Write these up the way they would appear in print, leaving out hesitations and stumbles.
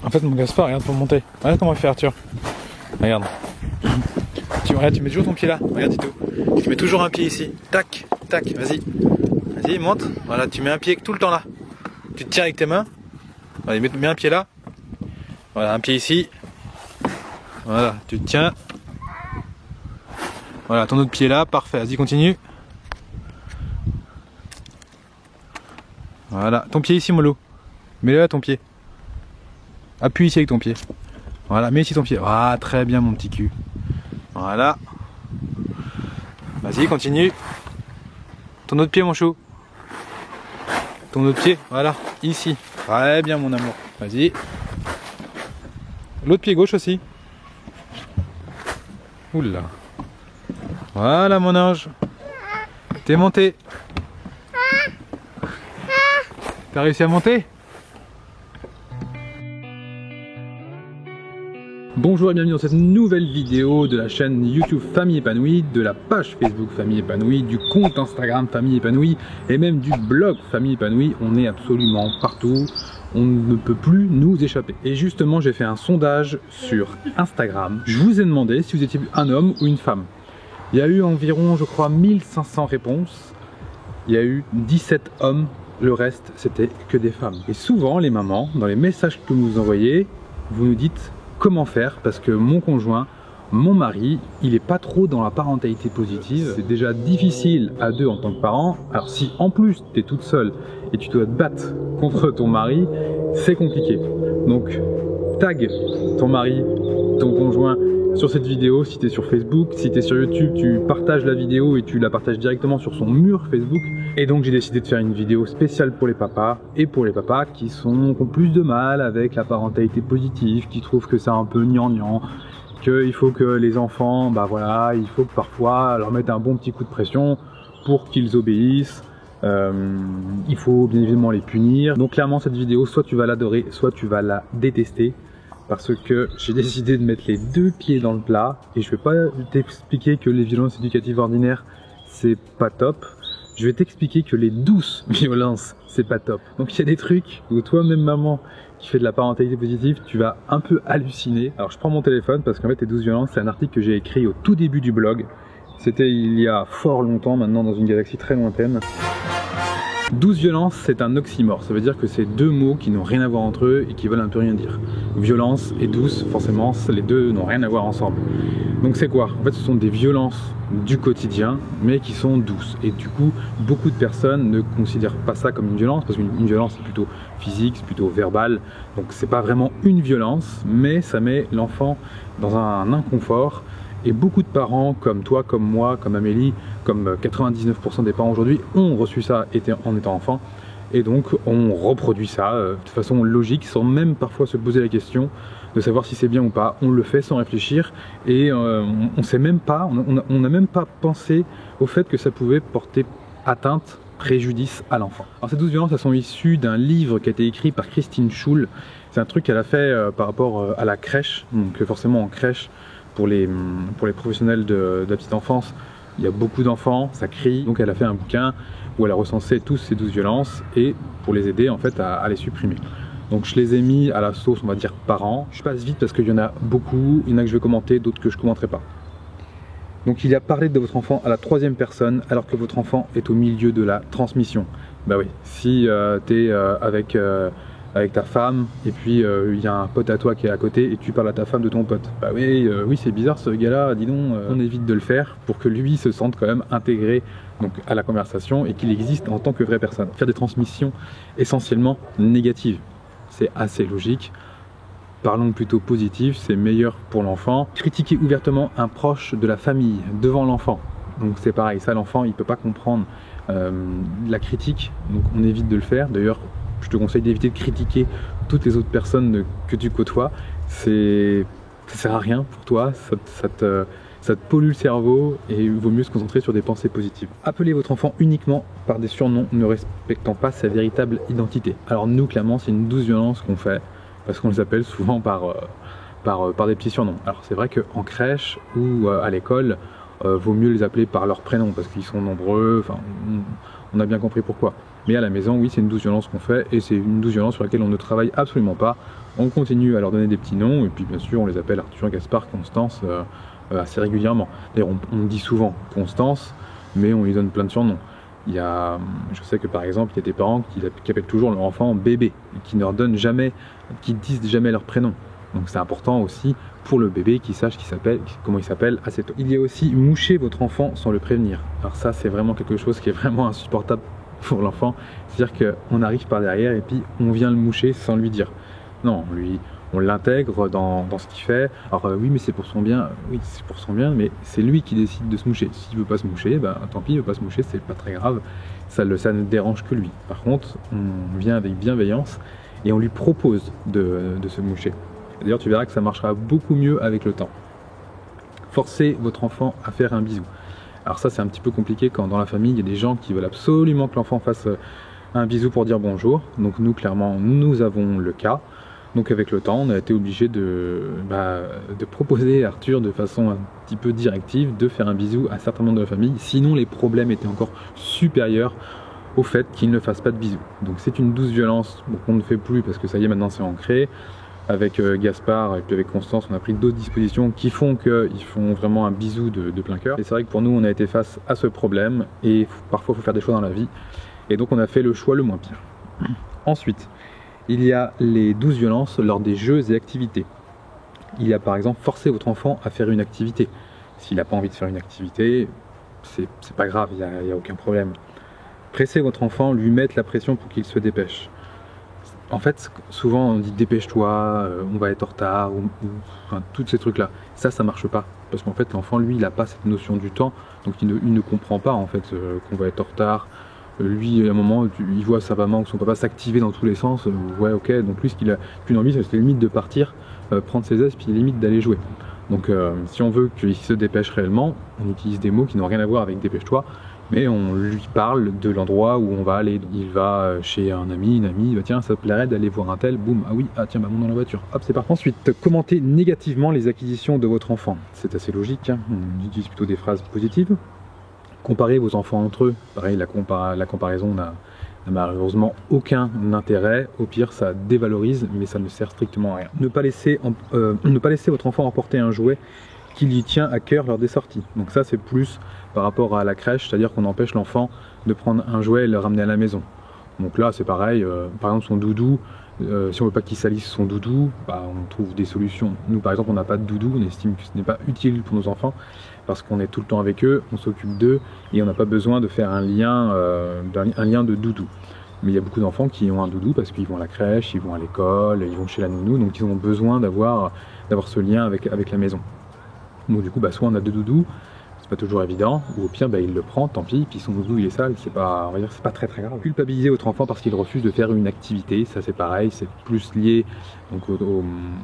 En fait, mon Gaspard, regarde pour monter. Regarde comment il fait Arthur. Regarde. Regarde, tu mets toujours ton pied là. Regarde, Tito. Tu mets toujours un pied ici. Tac, tac, vas-y. Vas-y, monte. Voilà, tu mets un pied tout le temps là. Tu te tiens avec tes mains. Allez, mets un pied là. Voilà, un pied ici. Voilà, tu te tiens. Voilà, ton autre pied là, parfait. Vas-y, continue. Voilà, ton pied ici, mollo. Mets-le là, ton pied. Appuie ici avec ton pied. Voilà, mets ici ton pied. Ah, très bien, mon petit cul. Voilà. Vas-y, continue. Ton autre pied, mon chou. Ton autre pied, voilà, ici. Très bien, mon amour. Vas-y. L'autre pied gauche aussi. Oula. Voilà, mon ange. T'es monté. T'as réussi à monter? Bonjour et bienvenue dans cette nouvelle vidéo de la chaîne YouTube Famille Épanouie, de la page Facebook Famille Épanouie, du compte Instagram Famille Épanouie et même du blog Famille Épanouie. On est absolument partout, on ne peut plus nous échapper. Et justement, j'ai fait un sondage sur Instagram. Je vous ai demandé si vous étiez un homme ou une femme. Il y a eu environ, je crois, 1500 réponses. Il y a eu 17 hommes, le reste c'était que des femmes. Et souvent les mamans, dans les messages que vous envoyez, vous nous dites comment faire parce que mon conjoint, mon mari, il est pas trop dans la parentalité positive. C'est déjà difficile à deux en tant que parent. Alors si en plus tu es toute seule et tu dois te battre contre ton mari, c'est compliqué. Donc tag ton mari, ton conjoint sur cette vidéo. Si tu es sur Facebook, si tu es sur YouTube, tu partages la vidéo et tu la partages directement sur son mur Facebook. Et donc j'ai décidé de faire une vidéo spéciale pour les papas et pour les papas qui ont plus de mal avec la parentalité positive, qui trouvent que c'est un peu gnangnan, qu'il faut que les enfants, bah voilà, il faut que parfois leur mettre un bon petit coup de pression pour qu'ils obéissent. Il faut bien évidemment les punir. Donc clairement cette vidéo, soit tu vas l'adorer, soit tu vas la détester. Parce que j'ai décidé de mettre les deux pieds dans le plat et je vais pas t'expliquer que les violences éducatives ordinaires c'est pas top. Je vais t'expliquer que les douces violences c'est pas top. Donc il y a des trucs où toi-même maman qui fait de la parentalité positive, tu vas un peu halluciner. Alors je prends mon téléphone parce qu'en fait les douces violences c'est un article que j'ai écrit au tout début du blog. C'était il y a fort longtemps maintenant dans une galaxie très lointaine. Douce violence, c'est un oxymore, ça veut dire que c'est deux mots qui n'ont rien à voir entre eux et qui veulent un peu rien dire. Violence et douce, forcément, les deux n'ont rien à voir ensemble. Donc c'est quoi? En fait, ce sont des violences du quotidien, mais qui sont douces. Et du coup, beaucoup de personnes ne considèrent pas ça comme une violence, parce qu'une violence c'est plutôt physique, c'est plutôt verbal. Donc c'est pas vraiment une violence, mais ça met l'enfant dans un inconfort. Et beaucoup de parents, comme toi, comme moi, comme Amélie, comme 99% des parents aujourd'hui, ont reçu ça en étant enfant. Et donc, on reproduit ça de façon logique, sans même parfois se poser la question de savoir si c'est bien ou pas. On le fait sans réfléchir et on sait même pas, on n'a même pas pensé au fait que ça pouvait porter atteinte, préjudice à l'enfant. Alors ces 12 violences, elles sont issues d'un livre qui a été écrit par Christine Schul. C'est un truc qu'elle a fait par rapport à la crèche, donc forcément en crèche, pour les professionnels de la petite enfance, il y a beaucoup d'enfants, ça crie. Donc elle a fait un bouquin où elle a recensé tous ces 12 violences et pour les aider en fait à les supprimer. Donc je les ai mis à la sauce, on va dire par an. Je passe vite parce qu'il y en a beaucoup, il y en a que je vais commenter, d'autres que je ne commenterai pas. Donc il a parlé de votre enfant à la 3e personne alors que votre enfant est au milieu de la transmission. Bah oui, si tu es avec ta femme et puis il y a un pote à toi qui est à côté et tu parles à ta femme de ton pote. Bah oui, oui c'est bizarre ce gars-là, dis donc, on évite de le faire pour que lui se sente quand même intégré donc, à la conversation et qu'il existe en tant que vraie personne. Faire des transmissions essentiellement négatives, c'est assez logique. Parlons plutôt positif, c'est meilleur pour l'enfant. Critiquer ouvertement un proche de la famille devant l'enfant. Donc c'est pareil, ça l'enfant il peut pas comprendre la critique, donc on évite de le faire. D'ailleurs, je te conseille d'éviter de critiquer toutes les autres personnes que tu côtoies. Ça sert à rien pour toi, ça te pollue le cerveau et il vaut mieux se concentrer sur des pensées positives. Appelez votre enfant uniquement par des surnoms ne respectant pas sa véritable identité. Alors nous, clairement, c'est une douce violence qu'on fait parce qu'on les appelle souvent par des petits surnoms. Alors c'est vrai qu'en crèche ou à l'école, vaut mieux les appeler par leur prénom parce qu'ils sont nombreux, enfin, on a bien compris pourquoi. Mais à la maison, oui, c'est une douce violence qu'on fait et c'est une douce violence sur laquelle on ne travaille absolument pas. On continue à leur donner des petits noms et puis bien sûr on les appelle Arthur, Gaspard, Constance assez régulièrement. D'ailleurs on dit souvent Constance, mais on lui donne plein de surnoms. Je sais que par exemple il y a des parents qui appellent toujours leur enfant bébé, et qui ne leur donnent jamais, qui disent jamais leur prénom. Donc c'est important aussi pour le bébé qu'il sache comment il s'appelle assez tôt. Il y a aussi moucher votre enfant sans le prévenir. Alors ça c'est vraiment quelque chose qui est vraiment insupportable pour l'enfant. C'est-à-dire qu'on arrive par derrière et puis on vient le moucher sans lui dire. Non, on l'intègre dans ce qu'il fait. Alors oui, mais c'est pour son bien. Oui, c'est pour son bien, mais c'est lui qui décide de se moucher. S'il veut pas se moucher, ben tant pis, il veut pas se moucher, c'est pas très grave. Ça ne dérange que lui. Par contre, on vient avec bienveillance et on lui propose de se moucher. D'ailleurs, tu verras que ça marchera beaucoup mieux avec le temps. Forcez votre enfant à faire un bisou. Alors ça, c'est un petit peu compliqué quand dans la famille, il y a des gens qui veulent absolument que l'enfant fasse un bisou pour dire bonjour. Donc nous, clairement, nous avons le cas. Donc avec le temps, on a été obligé de proposer à Arthur de façon un petit peu directive de faire un bisou à certains membres de la famille. Sinon, les problèmes étaient encore supérieurs au fait qu'il ne fasse pas de bisou. Donc c'est une douce violence qu'on ne fait plus parce que ça y est, maintenant c'est ancré. Avec Gaspard et puis avec Constance, on a pris d'autres dispositions qui font qu'ils font vraiment un bisou de plein cœur. Et c'est vrai que pour nous, on a été face à ce problème et parfois il faut faire des choix dans la vie. Et donc on a fait le choix le moins pire. Ensuite, il y a les douces violences lors des jeux et activités. Il y a par exemple forcer votre enfant à faire une activité. S'il n'a pas envie de faire une activité, c'est pas grave, il n'y a aucun problème. Presser votre enfant, lui mettre la pression pour qu'il se dépêche. En fait, souvent on dit dépêche-toi, on va être en retard, enfin, tous ces trucs-là. Ça marche pas. Parce qu'en fait, l'enfant, lui, il n'a pas cette notion du temps, donc il ne comprend pas en fait qu'on va être en retard. Lui, à un moment, il voit sa maman ou son papa s'activer dans tous les sens. Ouais, ok. Donc lui, ce qu'il a qu'une envie, c'est limite de partir, prendre ses aises, puis limite d'aller jouer. Donc si on veut qu'il se dépêche réellement, on utilise des mots qui n'ont rien à voir avec dépêche-toi, mais on lui parle de l'endroit où on va aller. Donc, il va chez un ami, une amie, bah, tiens, ça te plairait d'aller voir un tel, boum, ah oui, ah tiens, bah monte dans la voiture. Hop, c'est parti. Ensuite, commentez négativement les acquisitions de votre enfant. C'est assez logique, hein. On utilise plutôt des phrases positives. Comparez vos enfants entre eux. Pareil, la comparaison n'a malheureusement aucun intérêt. Au pire, ça dévalorise, mais ça ne sert strictement à rien. Ne pas laisser votre enfant emporter un jouet qui lui tient à cœur lors des sorties. Donc ça, c'est plus par rapport à la crèche, c'est-à-dire qu'on empêche l'enfant de prendre un jouet et le ramener à la maison. Donc là, c'est pareil. Par exemple, son doudou, si on veut pas qu'il salisse son doudou, bah, on trouve des solutions. Nous, par exemple, on n'a pas de doudou, on estime que ce n'est pas utile pour nos enfants parce qu'on est tout le temps avec eux, on s'occupe d'eux et on n'a pas besoin de faire un lien de doudou. Mais il y a beaucoup d'enfants qui ont un doudou parce qu'ils vont à la crèche, ils vont à l'école, ils vont chez la nounou, donc ils ont besoin d'avoir ce lien avec la maison. Donc du coup, bah, soit on a deux doudous, c'est pas toujours évident, ou au pire, bah, il le prend, tant pis, puis son doudou il est sale, c'est pas, on va dire, c'est pas très grave. Culpabiliser votre enfant parce qu'il refuse de faire une activité, ça c'est pareil, c'est plus lié donc,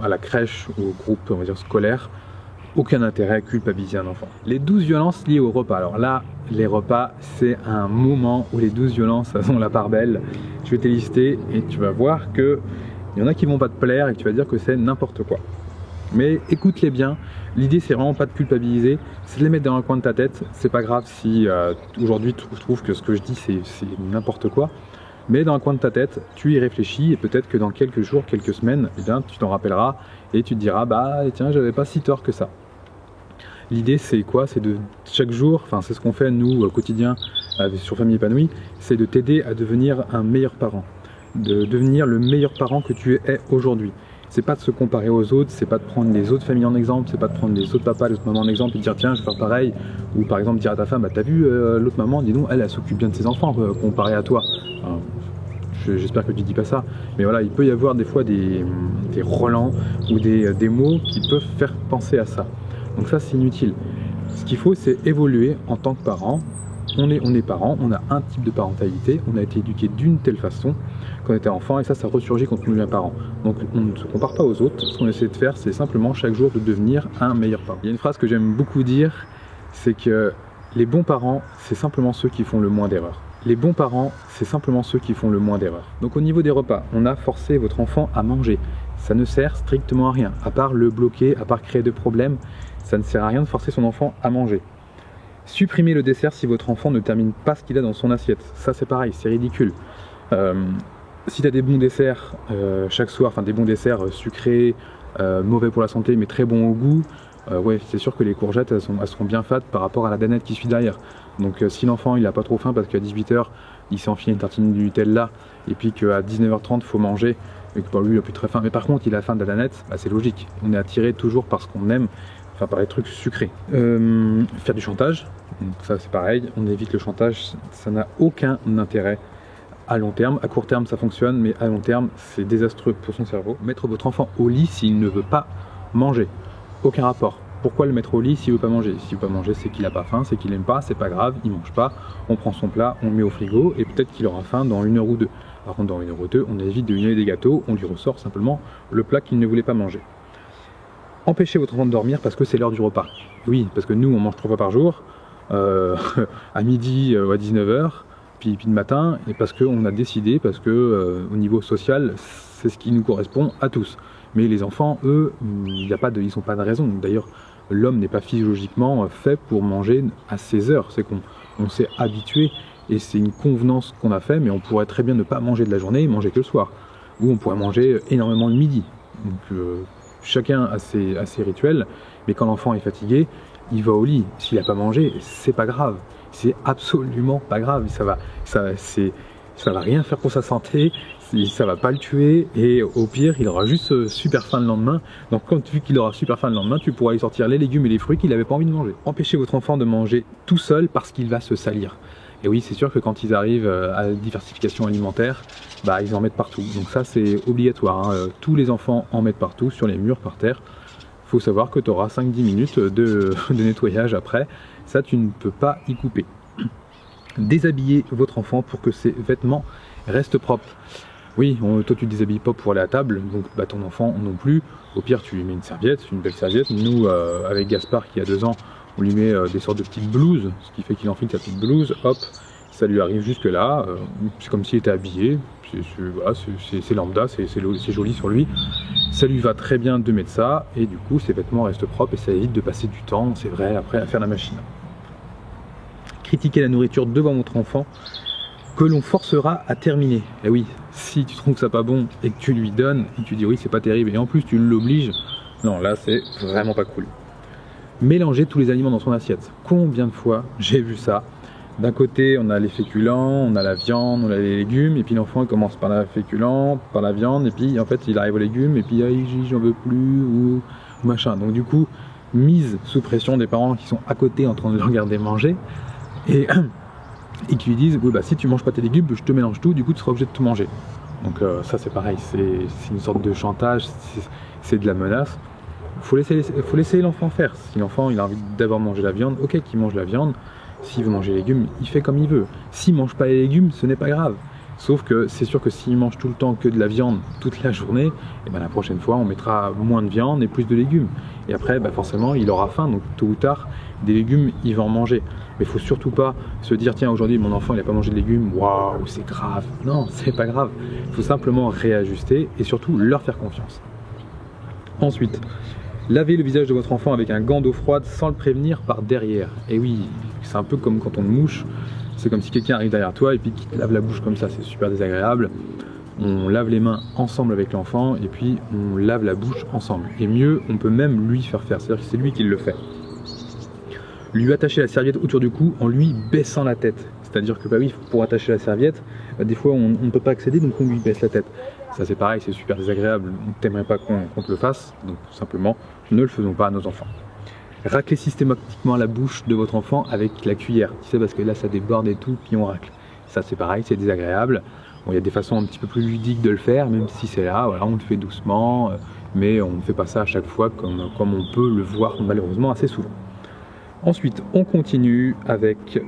à la crèche, au groupe, on va dire, scolaire. Aucun intérêt à culpabiliser un enfant. Les 12 violences liées au repas. Alors là, les repas, c'est un moment où les 12 violences sont la part belle. Je vais te les lister et tu vas voir que il y en a qui vont pas te plaire et que tu vas dire que c'est n'importe quoi. Mais écoute-les bien. L'idée, c'est vraiment pas de culpabiliser, c'est de les mettre dans un coin de ta tête. C'est pas grave si aujourd'hui tu trouves que ce que je dis c'est n'importe quoi. Mais dans un coin de ta tête, tu y réfléchis et peut-être que dans quelques jours, quelques semaines, eh bien, tu t'en rappelleras et tu te diras bah tiens, j'avais pas si tort que ça. L'idée c'est quoi? C'est de chaque jour, enfin c'est ce qu'on fait nous au quotidien sur Famille Épanouie, c'est de t'aider à devenir un meilleur parent, de devenir le meilleur parent que tu es aujourd'hui. C'est pas de se comparer aux autres, c'est pas de prendre les autres familles en exemple, c'est pas de prendre les autres papas, les autres mamans en exemple et de dire tiens je vais faire pareil, ou par exemple dire à ta femme bah t'as vu l'autre maman, dis donc elle s'occupe bien de ses enfants comparé à toi. Enfin, j'espère que tu dis pas ça, mais voilà, il peut y avoir des fois des relents ou des mots qui peuvent faire penser à ça. Donc ça c'est inutile. Ce qu'il faut c'est évoluer en tant que parent. On est parent, on a un type de parentalité, on a été éduqué d'une telle façon quand on était enfant et ça ressurgit quand on devient parent. Donc on ne se compare pas aux autres, ce qu'on essaie de faire c'est simplement chaque jour de devenir un meilleur parent. Il y a une phrase que j'aime beaucoup dire, c'est que les bons parents c'est simplement ceux qui font le moins d'erreurs. Les bons parents c'est simplement ceux qui font le moins d'erreurs. Donc au niveau des repas, on a forcé votre enfant à manger. Ça ne sert strictement à rien, à part le bloquer, à part créer de problèmes, ça ne sert à rien de forcer son enfant à manger. Supprimez le dessert si votre enfant ne termine pas ce qu'il a dans son assiette. Ça c'est pareil, c'est ridicule. Si tu as des bons desserts chaque soir, enfin des bons desserts sucrés, mauvais pour la santé mais très bons au goût, ouais, c'est sûr que les courgettes elles seront bien fades par rapport à la danette qui suit derrière. Donc si l'enfant il a pas trop faim parce qu'à 18 h il s'est enfilé une tartine de Nutella et puis qu'à 19 h 30 il faut manger et que pour lui il a plus très faim, mais par contre il a faim de la danette, bah, c'est logique, on est attiré toujours par ce qu'on aime, enfin par les trucs sucrés. Faire du chantage, ça c'est pareil, on évite le chantage, ça n'a aucun intérêt à long terme. À court terme ça fonctionne, mais à long terme c'est désastreux pour son cerveau. Mettre votre enfant au lit s'il ne veut pas manger, aucun rapport. Pourquoi le mettre au lit s'il veut pas manger? S'il veut pas manger, c'est qu'il a pas faim, c'est qu'il aime pas, c'est pas grave, il mange pas, on prend son plat, on le met au frigo et peut-être qu'il aura faim dans 1 heure ou 2. Par contre dans 1 heure ou 2, on évite de lui donner des gâteaux, on lui ressort simplement le plat qu'il ne voulait pas manger. Empêchez votre enfant de dormir parce que c'est l'heure du repas. Oui, parce que nous on mange 3 fois par jour, à midi ou à 19 h, puis le matin, et parce qu'on a décidé, parce que au niveau social, c'est ce qui nous correspond à tous. Mais les enfants, eux, ils n'ont pas de raison. D'ailleurs, l'homme n'est pas physiologiquement fait pour manger à 16 heures. C'est qu'on s'est habitué et c'est une convenance qu'on a fait, mais on pourrait très bien ne pas manger de la journée et manger que le soir. Ou on pourrait manger énormément le midi. Donc chacun a ses rituels, mais quand l'enfant est fatigué, il va au lit. S'il n'a pas mangé, c'est pas grave. C'est absolument pas grave. Ça va rien faire pour sa santé. Ça va pas le tuer et au pire il aura juste super faim le lendemain. Donc vu qu'il aura super faim le lendemain, tu pourras lui sortir les légumes et les fruits qu'il n'avait pas envie de manger. Empêchez votre enfant de manger tout seul parce qu'il va se salir. Et oui, c'est sûr que quand ils arrivent à la diversification alimentaire, bah, ils en mettent partout. Donc ça c'est obligatoire, hein. Tous les enfants en mettent partout, sur les murs, par terre. Il faut savoir que tu auras 5-10 minutes de nettoyage après. Ça tu ne peux pas y couper. Déshabillez votre enfant pour que ses vêtements restent propres. Oui, toi tu te déshabilles pas pour aller à table, donc bah, ton enfant non plus. Au pire tu lui mets une serviette, une belle serviette. Nous avec Gaspard qui a 2 ans, on lui met des sortes de petites blouses, ce qui fait qu'il enfile sa petite blouse, hop, ça lui arrive jusque là, c'est comme s'il était habillé, c'est lambda, c'est joli sur lui. Ça lui va très bien de mettre ça, et du coup ses vêtements restent propres et ça évite de passer du temps, c'est vrai, après à faire la machine. Critiquer la nourriture devant votre enfant que l'on forcera à terminer. Et oui, si tu trouves que ça pas bon et que tu lui donnes et que tu dis oui c'est pas terrible et en plus tu l'obliges, non là c'est vraiment pas cool. Mélanger tous les aliments dans son assiette. Combien de fois j'ai vu ça? D'un côté on a les féculents, on a la viande, on a les légumes et puis l'enfant il commence par la féculent, par la viande et puis en fait il arrive aux légumes et puis j'en veux plus ou machin. Donc du coup mise sous pression des parents qui sont à côté en train de le regarder manger et qui lui disent oui, bah, si tu manges pas tes légumes, je te mélange tout, du coup tu seras obligé de tout manger. Donc ça c'est pareil, c'est une sorte de chantage, c'est de la menace. Faut laisser l'enfant faire. Si l'enfant il a envie d'abord manger la viande, ok qu'il mange la viande. S'il veut manger les légumes, il fait comme il veut. S'il mange pas les légumes, ce n'est pas grave. Sauf que c'est sûr que s'il mange tout le temps que de la viande toute la journée, et ben la prochaine fois on mettra moins de viande et plus de légumes. Et après bah forcément il aura faim, donc tôt ou tard des légumes il va en manger. Mais il faut surtout pas se dire tiens aujourd'hui mon enfant il n'a pas mangé de légumes, waouh c'est grave. Non, c'est pas grave. Il faut simplement réajuster et surtout leur faire confiance. Ensuite, lavez le visage de votre enfant avec un gant d'eau froide sans le prévenir par derrière. Et oui, c'est un peu comme quand on le mouche. C'est comme si quelqu'un arrive derrière toi et puis qui te lave la bouche comme ça, c'est super désagréable. On lave les mains ensemble avec l'enfant et puis on lave la bouche ensemble. Et mieux, on peut même lui faire faire, c'est-à-dire que c'est lui qui le fait. Lui attacher la serviette autour du cou en lui baissant la tête. C'est-à-dire que bah oui, pour attacher la serviette, des fois on ne peut pas accéder donc on lui baisse la tête. Ça c'est pareil, c'est super désagréable, on t'aimerait pas qu'on te le fasse, donc tout simplement ne le faisons pas à nos enfants. Raclez systématiquement la bouche de votre enfant avec la cuillère, tu sais, parce que là ça déborde et tout, puis on racle. Ça c'est pareil, c'est désagréable. Bon, il y a des façons un petit peu plus ludiques de le faire, même si c'est là, voilà, on le fait doucement, mais on ne fait pas ça à chaque fois comme on peut le voir malheureusement assez souvent. Ensuite, on continue avec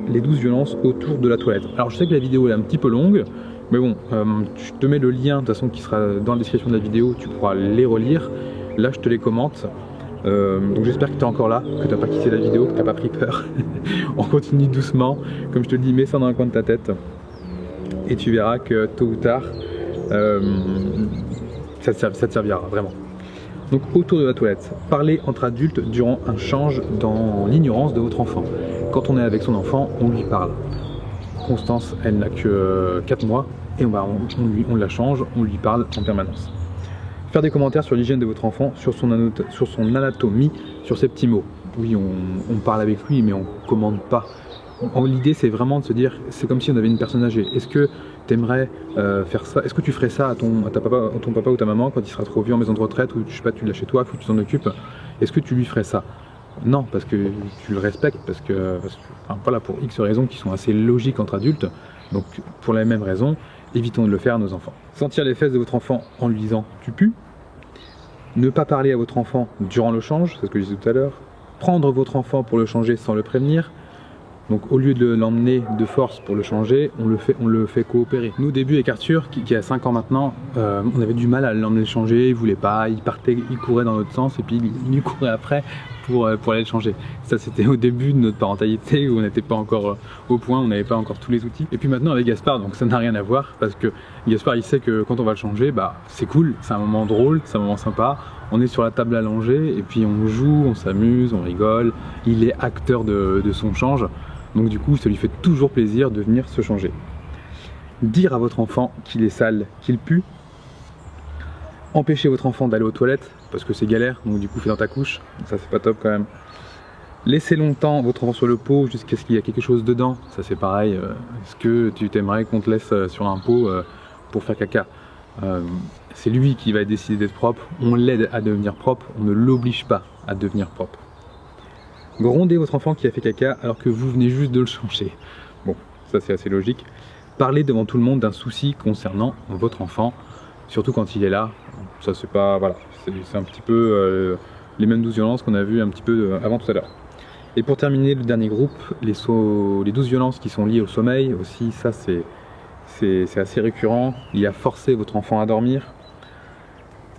les 12 violences autour de la toilette. Alors je sais que la vidéo est un petit peu longue, mais bon, je te mets le lien de toute façon qui sera dans la description de la vidéo, tu pourras les relire. Là je te les commente. Donc j'espère que tu es encore là, que tu n'as pas quitté la vidéo, que tu n'as pas pris peur. On continue doucement, comme je te le dis, mets ça dans un coin de ta tête et tu verras que tôt ou tard ça te servira vraiment. Donc autour de la toilette, parlez entre adultes durant un change dans l'ignorance de votre enfant. Quand on est avec son enfant, on lui parle. Constance, elle n'a que 4 mois et on la change, on lui parle en permanence. Faire des commentaires sur l'hygiène de votre enfant, sur son anatomie, sur ses petits mots. Oui, on parle avec lui, mais on commande pas. L'idée, c'est vraiment de se dire, c'est comme si on avait une personne âgée. Est-ce que tu aimerais faire ça? Est-ce que tu ferais ça à ton papa ou ta maman quand il sera trop vieux en maison de retraite, ou je sais pas, tu l'as chez toi, il faut que tu t'en occupes? Est-ce que tu lui ferais ça? Non, parce que tu le respectes, parce que enfin, voilà, pour X raisons qui sont assez logiques entre adultes. Donc pour la même raison, évitons de le faire à nos enfants. Sentir les fesses de votre enfant en lui disant « tu pues ». Ne pas parler à votre enfant durant le change, c'est ce que je disais tout à l'heure. Prendre votre enfant pour le changer sans le prévenir. Donc au lieu de l'emmener de force pour le changer, on le fait coopérer. Nous, au début, avec Arthur, qui a 5 ans maintenant, on avait du mal à l'emmener le changer, il voulait pas, il courait dans l'autre sens et puis il lui courait après pour aller le changer. Ça, c'était au début de notre parentalité où on n'était pas encore au point, on n'avait pas encore tous les outils. Et puis maintenant avec Gaspard, donc ça n'a rien à voir parce que Gaspard, il sait que quand on va le changer, bah c'est cool, c'est un moment drôle, c'est un moment sympa. On est sur la table allongée et puis on joue, on s'amuse, on rigole. Il est acteur de son change. Donc du coup, ça lui fait toujours plaisir de venir se changer. Dire à votre enfant qu'il est sale, qu'il pue. Empêcher votre enfant d'aller aux toilettes, parce que c'est galère, donc du coup fais dans ta couche, ça c'est pas top quand même. Laisser longtemps votre enfant sur le pot jusqu'à ce qu'il y ait quelque chose dedans, ça c'est pareil. Est-ce que tu t'aimerais qu'on te laisse sur un pot pour faire caca? C'est lui qui va décider d'être propre, on l'aide à devenir propre, on ne l'oblige pas à devenir propre. Gronder votre enfant qui a fait caca alors que vous venez juste de le changer. Bon, ça c'est assez logique. Parler devant tout le monde d'un souci concernant votre enfant, surtout quand il est là. Ça c'est pas, voilà, c'est un petit peu les mêmes 12 violences qu'on a vues un petit peu avant tout à l'heure. Et pour terminer, le dernier groupe, les 12 violences qui sont liées au sommeil aussi, ça c'est assez récurrent. Il y a forcer votre enfant à dormir.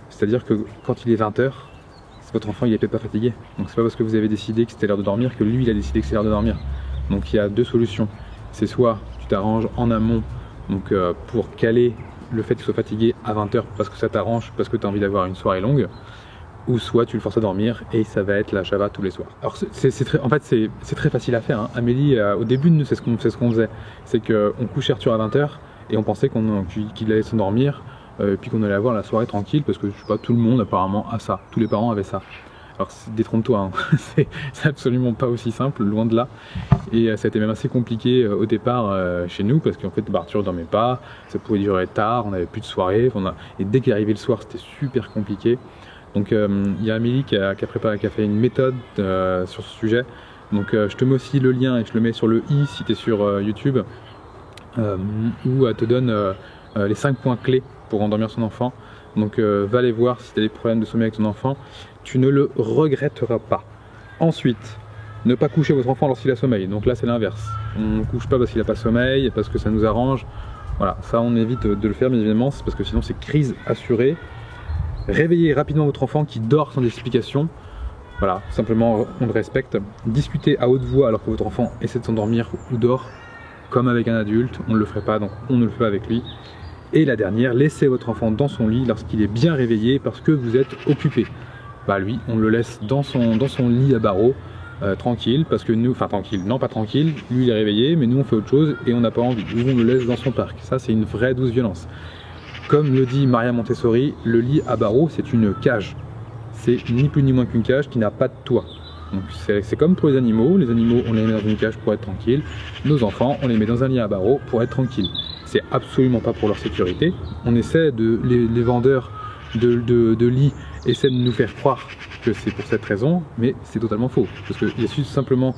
C'est-à-dire que quand il est 20 h, votre enfant il est peut-être pas fatigué. Donc c'est pas parce que vous avez décidé que c'était l'heure de dormir que lui il a décidé que c'est l'heure de dormir. Donc il y a deux solutions. C'est soit tu t'arranges en amont donc pour caler le fait qu'il soit fatigué à 20 h parce que ça t'arrange, parce que tu as envie d'avoir une soirée longue, ou soit tu le forces à dormir et ça va être la Java tous les soirs. Alors en fait c'est très facile à faire, hein. Amélie au début nous c'est ce qu'on faisait, c'est qu'on couchait Arthur à 20 h et on pensait qu'il allait s'endormir. Puis qu'on allait avoir la soirée tranquille parce que je sais pas, tout le monde apparemment a ça, tous les parents avaient ça. Alors détrompe-toi, hein. C'est absolument pas aussi simple, loin de là. Et ça a été même assez compliqué au départ chez nous parce qu'en fait Arthur dormait pas, ça pouvait durer tard, on avait plus de soirée, et dès qu'il arrivait le soir c'était super compliqué. Donc il y a Amélie qui a fait une méthode sur ce sujet. Donc je te mets aussi le lien et je le mets sur le i si tu es sur YouTube, où elle te donne les 5 points clés pour endormir son enfant. Donc va aller voir si tu as des problèmes de sommeil avec ton enfant, tu ne le regretteras pas. Ensuite, ne pas coucher votre enfant lorsqu'il a sommeil. Donc là c'est l'inverse, on ne couche pas parce qu'il n'a pas sommeil, parce que ça nous arrange. Voilà, ça on évite de le faire bien évidemment, parce que sinon c'est crise assurée. Réveillez rapidement votre enfant qui dort sans explication. Voilà, simplement on le respecte. Discutez à haute voix alors que votre enfant essaie de s'endormir ou dort, comme avec un adulte, on ne le ferait pas, donc on ne le fait pas avec lui. Et la dernière, laissez votre enfant dans son lit lorsqu'il est bien réveillé parce que vous êtes occupé. Bah lui, on le laisse dans son lit à barreaux, tranquille, parce que nous, enfin tranquille, non pas tranquille, lui il est réveillé, mais nous on fait autre chose et on n'a pas envie. Nous on le laisse dans son parc. Ça c'est une vraie 12 violence. Comme le dit Maria Montessori, le lit à barreaux c'est une cage. C'est ni plus ni moins qu'une cage qui n'a pas de toit. Donc c'est comme pour les animaux on les met dans une cage pour être tranquille. Nos enfants, on les met dans un lit à barreaux pour être tranquille. C'est absolument pas pour leur sécurité. On essaie les vendeurs de lits essaient de nous faire croire que c'est pour cette raison, mais c'est totalement faux. Parce qu'il y a simplement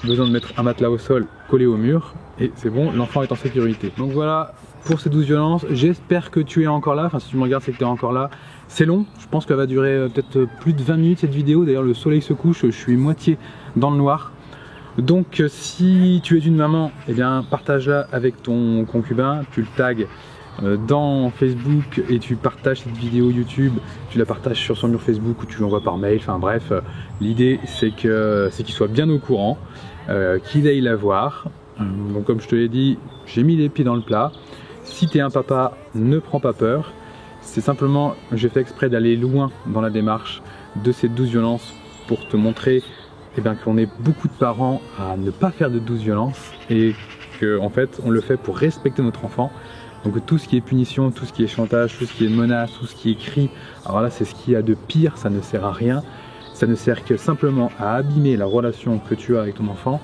besoin de mettre un matelas au sol collé au mur et c'est bon, l'enfant est en sécurité. Donc voilà pour ces 12 violences. J'espère que tu es encore là. Enfin, si tu me regardes, c'est que tu es encore là. C'est long, je pense qu'elle va durer peut-être plus de 20 minutes cette vidéo. D'ailleurs, le soleil se couche, je suis moitié dans le noir. Donc si tu es une maman, eh bien partage-la avec ton concubin, tu le tags dans Facebook et tu partages cette vidéo YouTube, tu la partages sur son mur Facebook ou tu l'envoies par mail, enfin bref, l'idée c'est qu'il soit bien au courant, qu'il aille la voir. Donc comme je te l'ai dit, j'ai mis les pieds dans le plat. Si tu es un papa, ne prends pas peur, c'est simplement, j'ai fait exprès d'aller loin dans la démarche de ces 12 violences pour te montrer qu'on est beaucoup de parents à ne pas faire de 12 violences et que en fait on le fait pour respecter notre enfant. Donc tout ce qui est punition, tout ce qui est chantage, tout ce qui est menace, tout ce qui est cri, alors là c'est ce qu'il y a de pire, ça ne sert à rien. Ça ne sert que simplement à abîmer la relation que tu as avec ton enfant.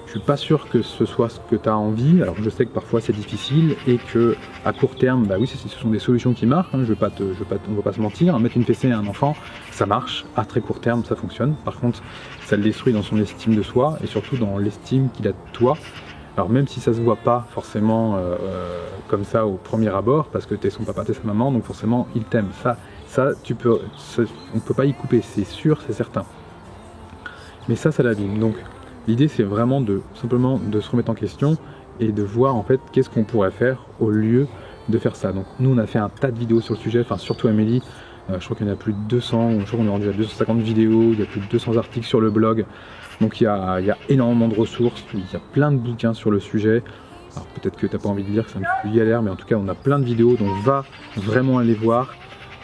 Je suis pas sûr que ce soit ce que tu as envie. Alors je sais que parfois c'est difficile et que à court terme, bah oui, ce sont des solutions qui marchent. Hein. On va pas se mentir. Mettre une fessée à un enfant, ça marche. À très court terme, ça fonctionne. Par contre, ça le détruit dans son estime de soi et surtout dans l'estime qu'il a de toi. Alors même si ça se voit pas forcément comme ça au premier abord, parce que t'es son papa, t'es sa maman, donc forcément il t'aime. On ne peut pas y couper, c'est sûr, c'est certain. Mais ça l'abîme. Donc l'idée c'est vraiment simplement de se remettre en question et de voir en fait qu'est-ce qu'on pourrait faire au lieu de faire ça. Donc nous on a fait un tas de vidéos sur le sujet, enfin surtout Amélie, je crois qu'il y en a plus de 200, je crois qu'on est rendu à 250 vidéos, il y a plus de 200 articles sur le blog. Donc il y a énormément de ressources, il y a plein de bouquins sur le sujet. Alors peut-être que tu n'as pas envie de lire, que c'est un petit peu galère, mais en tout cas on a plein de vidéos, donc va vraiment aller voir.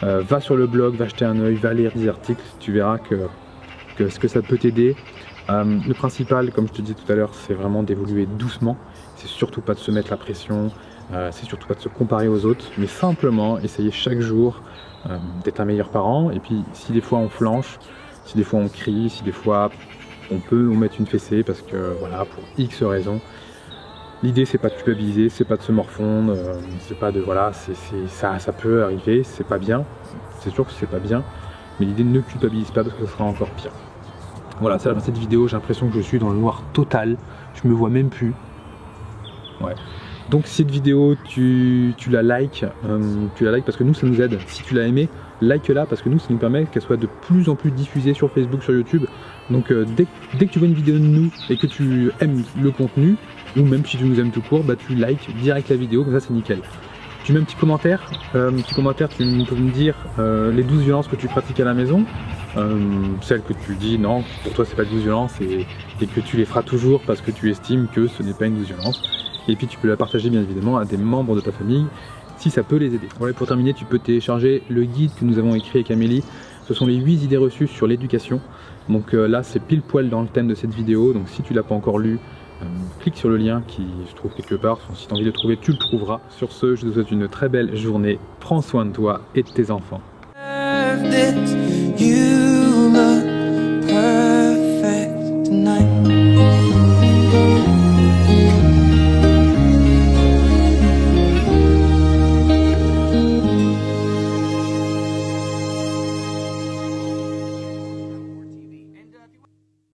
Va sur le blog, va jeter un œil, va lire des articles, tu verras que ça peut t'aider. Le principal, comme je te disais tout à l'heure, c'est vraiment d'évoluer doucement. C'est surtout pas de se mettre la pression, c'est surtout pas de se comparer aux autres, mais simplement essayer chaque jour d'être un meilleur parent. Et puis si des fois on flanche, si des fois on crie, si des fois on peut nous mettre une fessée parce que voilà, pour X raisons. L'idée c'est pas de culpabiliser, c'est pas de se morfondre, c'est pas de voilà, ça peut arriver, c'est pas bien, c'est sûr que c'est pas bien, mais l'idée ne culpabilise pas parce que ce sera encore pire. Voilà, c'est la fin de cette vidéo, j'ai l'impression que je suis dans le noir total, je me vois même plus. Ouais. Donc cette vidéo tu la likes parce que nous ça nous aide. Si tu l'as aimé, like-la parce que nous ça nous permet qu'elle soit de plus en plus diffusée sur Facebook, sur YouTube. Donc dès que tu vois une vidéo de nous et que tu aimes le contenu, ou même si tu nous aimes tout court, bah tu likes direct la vidéo, comme ça c'est nickel. Tu mets un petit commentaire, tu peux me dire les 12 violences que tu pratiques à la maison, celles que tu dis non, pour toi c'est pas 12 violences et que tu les feras toujours parce que tu estimes que ce n'est pas une 12 violence. Et puis tu peux la partager bien évidemment à des membres de ta famille si ça peut les aider. Voilà, pour terminer, tu peux télécharger le guide que nous avons écrit avec Amélie. Ce sont les 8 idées reçues sur l'éducation. Donc là c'est pile poil dans le thème de cette vidéo, donc si tu l'as pas encore lu, clique sur le lien qui se trouve quelque part, si tu as envie de le trouver tu le trouveras. Sur ce, je te souhaite une très belle journée, prends soin de toi et de tes enfants.